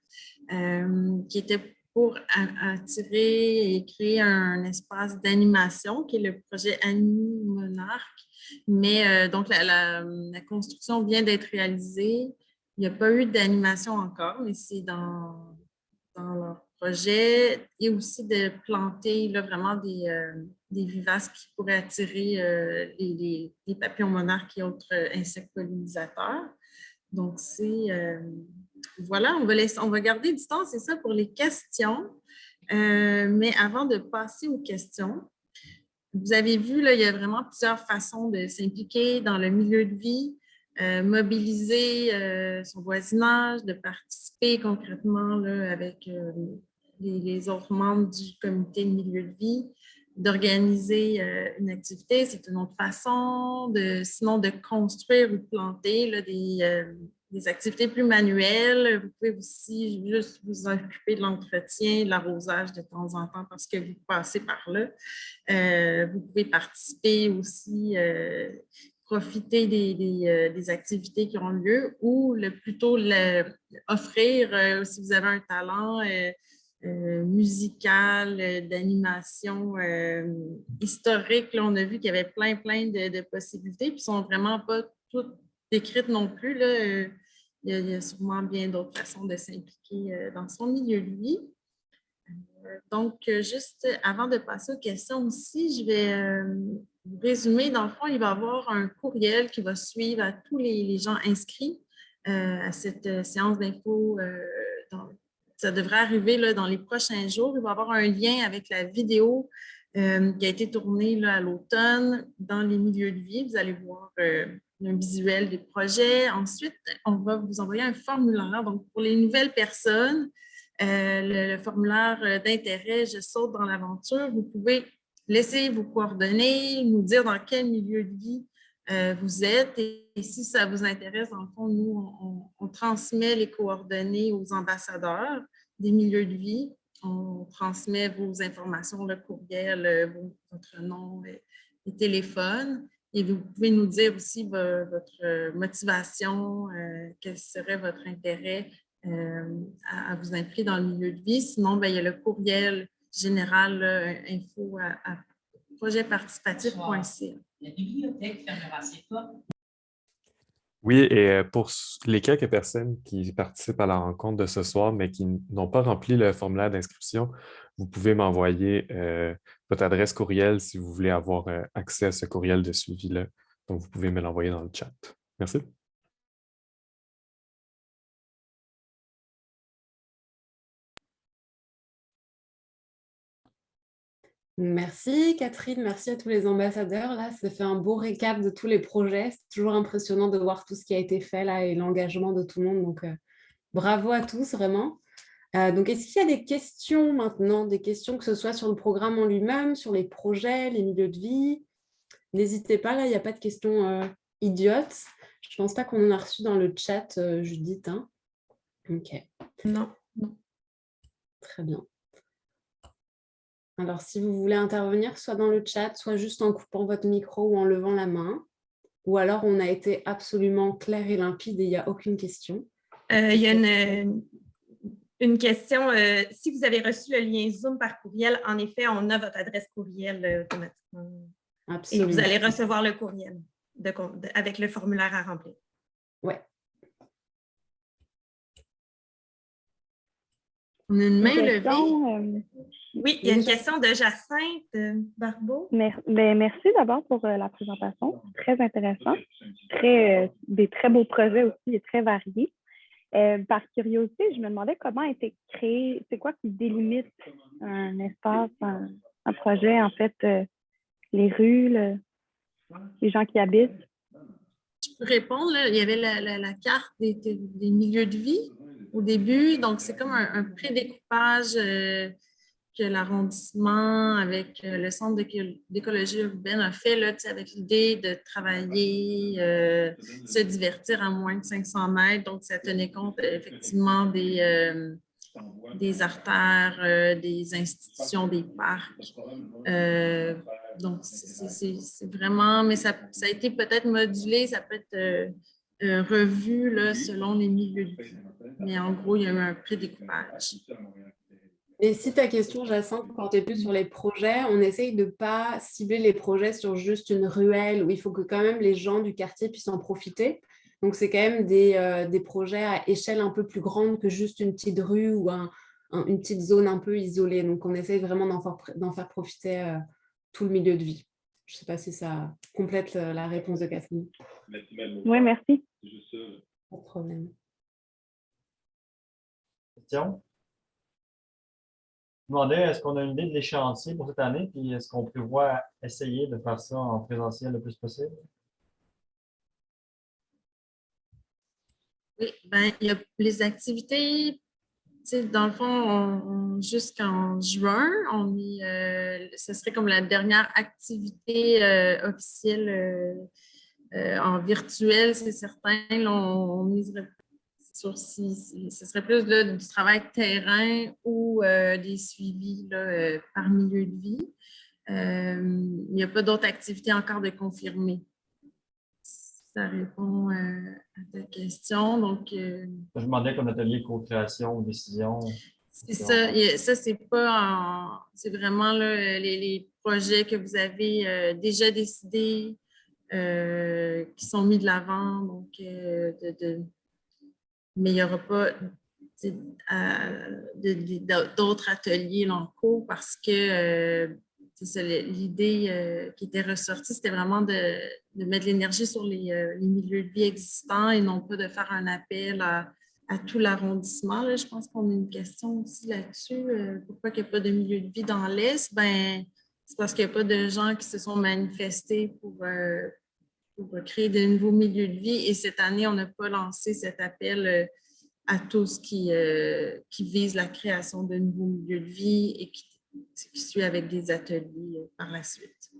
qui était pour attirer et créer un espace d'animation, qui est le projet Annie Monarque. Mais donc, la construction vient d'être réalisée. Il n'y a pas eu d'animation encore, mais c'est dans leur projet. Et aussi de planter là, vraiment des vivaces qui pourraient attirer les papillons monarques et autres insectes pollinisateurs. Donc, voilà, on va garder du temps, c'est ça, pour les questions. Mais avant de passer aux questions, vous avez vu, là, il y a vraiment plusieurs façons de s'impliquer dans le milieu de vie, mobiliser son voisinage, de participer concrètement là, avec les autres membres du comité de milieu de vie, d'organiser une activité, c'est une autre façon, sinon de construire ou de planter là, des activités plus manuelles. Vous pouvez aussi juste vous occuper de l'entretien, de l'arrosage de temps en temps parce que vous passez par là. Vous pouvez participer aussi, profiter des activités qui ont lieu ou plutôt offrir, si vous avez un talent, musical, d'animation historique. Là, on a vu qu'il y avait plein de possibilités, puis ils ne sont vraiment pas toutes décrites non plus. Là. Il y a sûrement bien d'autres façons de s'impliquer dans son milieu de vie. Donc, juste avant de passer aux questions aussi, je vais vous résumer. Dans le fond, il va y avoir un courriel qui va suivre à tous les gens inscrits à cette séance d'info. Ça devrait arriver là, dans les prochains jours. Il va y avoir un lien avec la vidéo qui a été tournée là, à l'automne dans les milieux de vie. Vous allez voir un visuel des projets. Ensuite, on va vous envoyer un formulaire. Donc, pour les nouvelles personnes, le formulaire d'intérêt « Je saute dans l'aventure », vous pouvez laisser vos coordonnées, nous dire dans quel milieu de vie vous êtes. Et si ça vous intéresse, dans le fond, nous, on transmet les coordonnées aux ambassadeurs des milieux de vie. On transmet vos informations, le courriel, votre nom, et téléphone. Et vous pouvez nous dire aussi votre motivation, quel serait votre intérêt à vous impliquer dans le milieu de vie. Sinon, il y a le courriel général info@projetparticipatif.ca. La bibliothèque fermera ses portes. Oui, et pour les quelques personnes qui participent à la rencontre de ce soir, mais qui n'ont pas rempli le formulaire d'inscription, vous pouvez m'envoyer votre adresse courriel si vous voulez avoir accès à ce courriel de suivi-là. Donc, vous pouvez me l'envoyer dans le chat. Merci. Merci Catherine, merci à tous les ambassadeurs. Là, ça fait un beau récap de tous les projets. C'est toujours impressionnant de voir tout ce qui a été fait là et l'engagement de tout le monde. Donc, bravo à tous, vraiment. Donc, est-ce qu'il y a des questions maintenant, des questions que ce soit sur le programme en lui-même, sur les projets, les milieux de vie? N'hésitez pas, là, il n'y a pas de questions idiotes. Je ne pense pas qu'on en a reçu dans le chat, Judith. Hein. Ok. Non. Très bien. Alors, si vous voulez intervenir, soit dans le chat, soit juste en coupant votre micro ou en levant la main. Ou alors, on a été absolument clair et limpide et il n'y a aucune question. Il y a une question. Si vous avez reçu le lien Zoom par courriel, en effet, on a votre adresse courriel automatiquement. Absolument. Et vous allez recevoir le courriel avec le formulaire à remplir. Oui. On a une main levée. Oui, il y a une question de Jacinthe Barbeau. Merci d'abord pour la présentation. Très intéressant. Des très beaux projets aussi et très variés. Par curiosité, je me demandais comment a été créé, c'est quoi qui délimite un espace, un projet, en fait, les rues, les gens qui habitent? Je peux répondre, là, il y avait la carte des milieux de vie au début, donc c'est comme un pré-découpage que l'arrondissement avec le Centre d'écologie urbaine a fait là, avec l'idée de travailler, se divertir à moins de 500 mètres. Donc, ça tenait compte effectivement des artères, des institutions, des parcs. Donc, c'est vraiment, mais ça a été peut-être modulé, ça peut être revu là, selon les milieux de vie. Mais en gros, il y a eu un pré-découpage. Et si ta question, Jacinthe, portait plus sur les projets, on essaye de ne pas cibler les projets sur juste une ruelle où il faut que quand même les gens du quartier puissent en profiter. Donc, c'est quand même des projets à échelle un peu plus grande que juste une petite rue ou une petite zone un peu isolée. Donc, on essaye vraiment d'en faire profiter tout le milieu de vie. Je ne sais pas si ça complète la réponse de Catherine. Oui, merci. Pas de problème. Question? Je me demandais, est-ce qu'on a une idée de l'échéancier pour cette année, puis est-ce qu'on prévoit essayer de faire ça en présentiel le plus possible? Oui, ben, il y a les activités, dans le fond, jusqu'en juin, ce serait comme la dernière activité officielle en virtuel, c'est certain. Là, on miserait sur si ce serait plus là, du travail de terrain ou des suivis là, par milieu de vie. Il n'y a pas d'autres activités encore de confirmer. Ça répond à ta question. Donc, je me demandais comme atelier co-création ou décision. C'est ça. Ça, c'est pas c'est vraiment là, les projets que vous avez déjà décidés, qui sont mis de l'avant. Donc, mais il n'y aura pas d'autres ateliers en cours parce que l'idée qui était ressortie, c'était vraiment de mettre l'énergie sur les milieux de vie existants et non pas de faire un appel à tout l'arrondissement. Je pense qu'on a une question aussi là-dessus. Pourquoi il n'y a pas de milieu de vie dans l'Est? Ben, c'est parce qu'il n'y a pas de gens qui se sont manifestés pour créer de nouveaux milieux de vie. Et cette année, on n'a pas lancé cet appel à tous qui visent la création de nouveaux milieux de vie et qui suit avec des ateliers par la suite.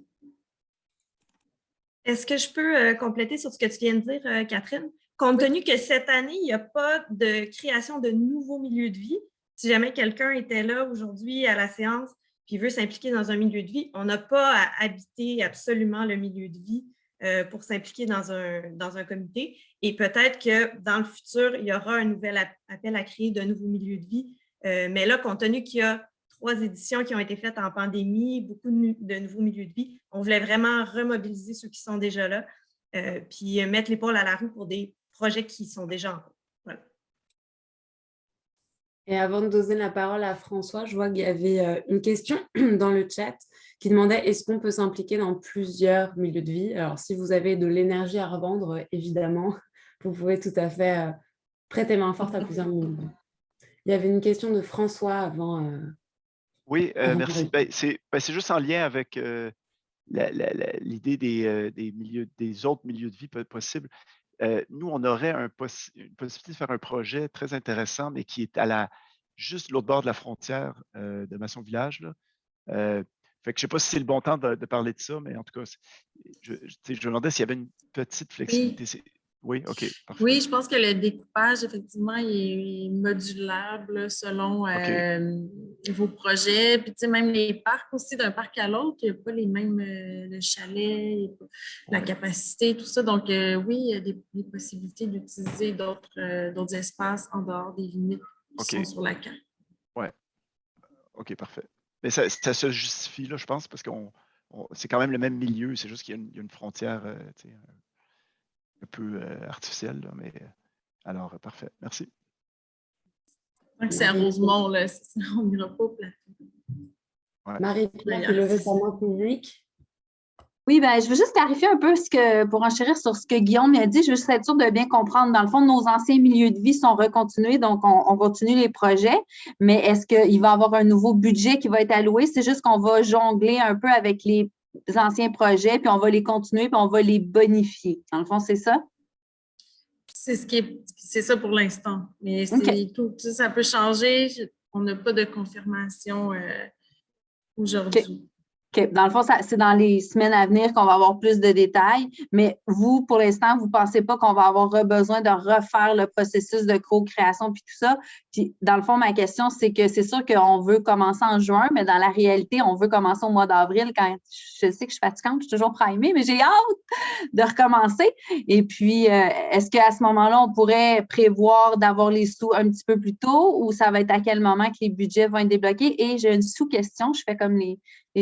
Est-ce que je peux compléter sur ce que tu viens de dire, Catherine? Compte tenu que cette année, il n'y a pas de création de nouveaux milieux de vie, si jamais quelqu'un était là aujourd'hui à la séance puis veut s'impliquer dans un milieu de vie, on n'a pas à habiter absolument le milieu de vie pour s'impliquer dans un comité. Et peut-être que dans le futur, il y aura un nouvel appel à créer de nouveaux milieux de vie. Mais là, compte tenu qu'il y a 3 éditions qui ont été faites en pandémie, beaucoup de nouveaux milieux de vie, on voulait vraiment remobiliser ceux qui sont déjà là, puis mettre l'épaule à la roue pour des projets qui sont déjà en cours. Voilà. Et avant de donner la parole à François, je vois qu'il y avait une question dans le chat qui demandait est-ce qu'on peut s'impliquer dans plusieurs milieux de vie? Alors, si vous avez de l'énergie à revendre, évidemment, vous pouvez tout à fait prêter main forte à plusieurs milieux de vie. Il y avait une question de François avant. Oui, merci. C'est juste en lien avec l'idée des autres milieux de vie possibles. Nous, on aurait une possibilité de faire un projet très intéressant, mais qui est juste l'autre bord de la frontière de Masson-Village. Fait que je ne sais pas si c'est le bon temps de parler de ça, mais en tout cas, je me demandais s'il y avait une petite flexibilité. Oui, OK, parfait. Oui, je pense que le découpage, effectivement, il est modulable selon vos projets. Puis, tu sais, même les parcs aussi, d'un parc à l'autre, il n'y a pas les mêmes, le chalet, la capacité, tout ça. Donc, oui, il y a des possibilités d'utiliser d'autres espaces en dehors des limites qui sont sur la carte. Oui. OK, parfait. Mais ça se justifie, là, je pense, parce que c'est quand même le même milieu. C'est juste qu'il y a une frontière, tu sais, un peu artificielle, là, mais alors, parfait. Merci. C'est à Rosemont, là, on n'ira pas au plateau. Ouais. Marie-Pierre, qui levait sa main publique. Oui, ben, je veux juste clarifier un peu pour enchérir sur ce que Guillaume a dit. Je veux juste être sûre de bien comprendre. Dans le fond, nos anciens milieux de vie sont recontinués, donc on continue les projets. Mais est-ce qu'il va y avoir un nouveau budget qui va être alloué? C'est juste qu'on va jongler un peu avec les anciens projets, puis on va les continuer, puis on va les bonifier. Dans le fond, c'est ça? C'est ça pour l'instant. Mais tout ça peut changer. On n'a pas de confirmation aujourd'hui. OK. Dans le fond, c'est dans les semaines à venir qu'on va avoir plus de détails, mais vous, pour l'instant, vous ne pensez pas qu'on va avoir besoin de refaire le processus de co-création puis tout ça? Puis, dans le fond, ma question, c'est que c'est sûr qu'on veut commencer en juin, mais dans la réalité, on veut commencer au mois d'avril quand je sais que je suis fatigante, je suis toujours primée, mais j'ai hâte de recommencer. Et puis, est-ce qu'à ce moment-là, on pourrait prévoir d'avoir les sous un petit peu plus tôt ou ça va être à quel moment que les budgets vont être débloqués? Et j'ai une sous-question, je fais comme les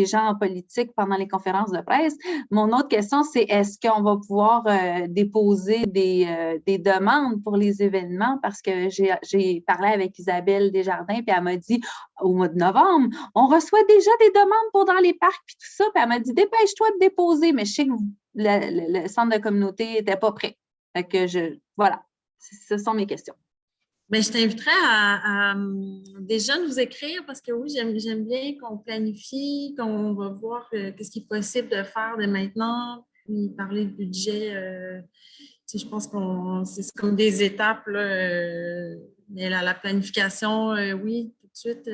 gens en politique pendant les conférences de presse. Mon autre question, c'est est-ce qu'on va pouvoir déposer des demandes pour les événements? Parce que j'ai parlé avec Isabelle Desjardins, puis elle m'a dit au mois de novembre, on reçoit déjà des demandes pour dans les parcs, puis tout ça. Puis elle m'a dit, dépêche-toi de déposer. Mais je sais que le centre de communauté n'était pas prêt. Fait que voilà, ce sont mes questions. Bien, je t'inviterais à déjà nous écrire parce que oui, j'aime bien qu'on planifie, qu'on va voir ce qui est possible de faire dès maintenant, puis parler de budget. Je pense c'est comme des étapes. Là, mais la planification, oui, tout de suite,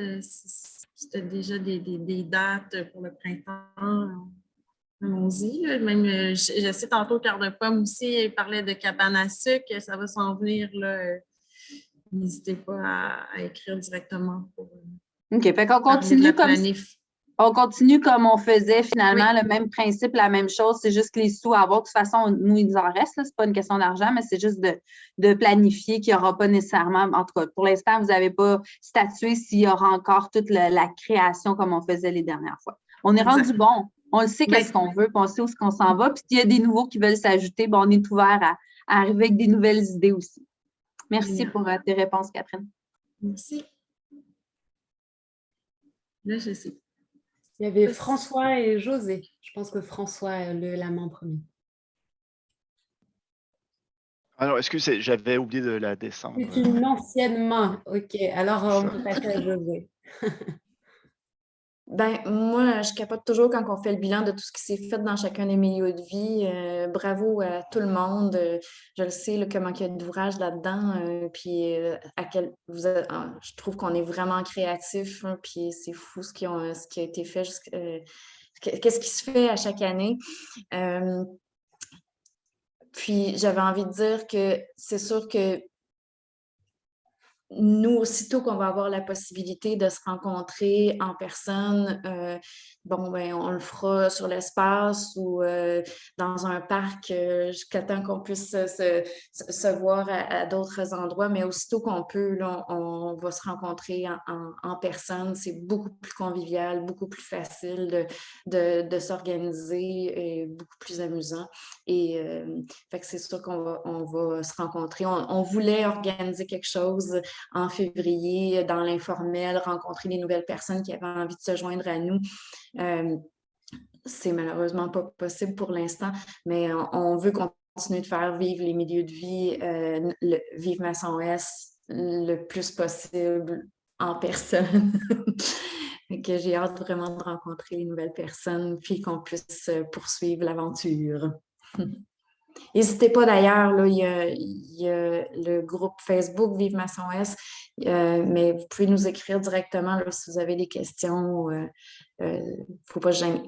c'était déjà des dates pour le printemps. Allons-y. Même, je sais tantôt, Cœur de Pomme aussi, il parlait de cabane à sucre, ça va s'en venir. Là, n'hésitez pas à écrire directement pour OK, fait qu'on continue on continue comme on faisait finalement, le même principe, la même chose, c'est juste que les sous à avoir, de toute façon, nous, il nous en reste, c'est pas une question d'argent, mais c'est juste de planifier qu'il n'y aura pas nécessairement, en tout cas, pour l'instant, vous n'avez pas statué s'il y aura encore toute la création comme on faisait les dernières fois. On est rendu bon, on le sait qu'est-ce qu'on veut, puis on sait où on s'en va, puis s'il y a des nouveaux qui veulent s'ajouter, ben, on est ouvert à arriver avec des nouvelles idées aussi. Merci pour tes réponses, Catherine. Merci. Là, je sais. Il y avait François et José. Je pense que François a levé la main en premier. Alors, excusez, j'avais oublié de la descendre. C'est une ancienne main. OK, alors on peut passer à José. Ben, moi, je capote toujours quand on fait le bilan de tout ce qui s'est fait dans chacun des milieux de vie. Bravo à tout le monde. Je le sais, là, comment il y a d'ouvrages là-dedans. Puis je trouve qu'on est vraiment créatifs. Hein, puis c'est fou ce qui a été fait. Qu'est-ce qui se fait à chaque année? Puis j'avais envie de dire que c'est sûr que nous, aussitôt qu'on va avoir la possibilité de se rencontrer en personne, on le fera sur l'espace ou dans un parc jusqu'à temps qu'on puisse se voir à d'autres endroits. Mais aussitôt qu'on peut, là, on va se rencontrer en personne. C'est beaucoup plus convivial, beaucoup plus facile de s'organiser et beaucoup plus amusant. Et fait que c'est sûr qu'on va se rencontrer. On voulait organiser quelque chose en février, dans l'informel, rencontrer des nouvelles personnes qui avaient envie de se joindre à nous. C'est malheureusement pas possible pour l'instant, mais on veut continuer de faire vivre les milieux de vie, vivre Masson-Ouest le plus possible en personne. Que j'ai hâte vraiment de rencontrer les nouvelles personnes, puis qu'on puisse poursuivre l'aventure. N'hésitez pas d'ailleurs, là, il y a le groupe Facebook Vive Masson-Ouest, mais vous pouvez nous écrire directement là, si vous avez des questions. Il ne faut pas se gêner.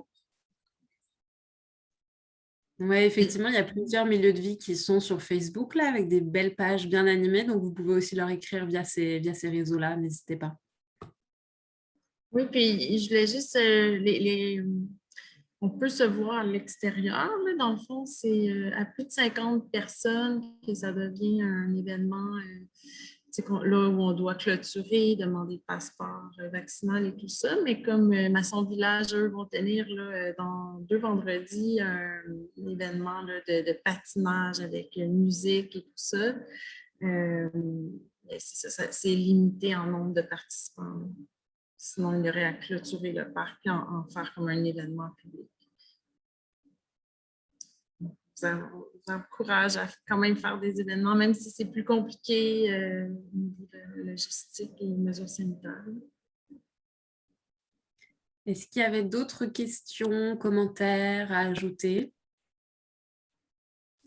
Oui, effectivement, il y a plusieurs milieux de vie qui sont sur Facebook là, avec des belles pages bien animées, donc vous pouvez aussi leur écrire via ces réseaux-là, n'hésitez pas. Oui, puis je voulais juste on peut se voir à l'extérieur, là, dans le fond, c'est à plus de 50 personnes que ça devient un événement là où on doit clôturer, demander le passeport vaccinal et tout ça. Mais comme Masson Village, eux, vont tenir là, dans 2 vendredis un événement là, de patinage avec musique et tout ça, c'est limité en nombre de participants. Sinon, il y aurait à clôturer le parc et en faire comme un événement public. Ça vous encourage à quand même faire des événements, même si c'est plus compliqué au niveau de la logistique et des mesures sanitaires. Est-ce qu'il y avait d'autres questions, commentaires à ajouter?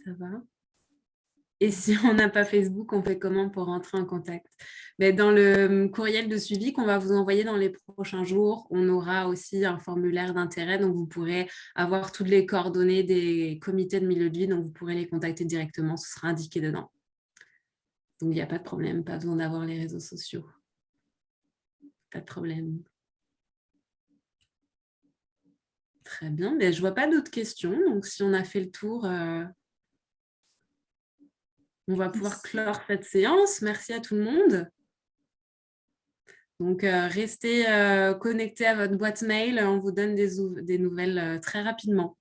Ça va? Et si on n'a pas Facebook, on fait comment pour rentrer en contact? Dans le courriel de suivi qu'on va vous envoyer dans les prochains jours, on aura aussi un formulaire d'intérêt, donc vous pourrez avoir toutes les coordonnées des comités de milieu de vie, donc vous pourrez les contacter directement, ce sera indiqué dedans. Donc il n'y a pas de problème, pas besoin d'avoir les réseaux sociaux. Pas de problème. Très bien, je ne vois pas d'autres questions, donc si on a fait le tour... On va pouvoir clore cette séance. Merci à tout le monde. Donc, restez connectés à votre boîte mail. On vous donne des nouvelles très rapidement.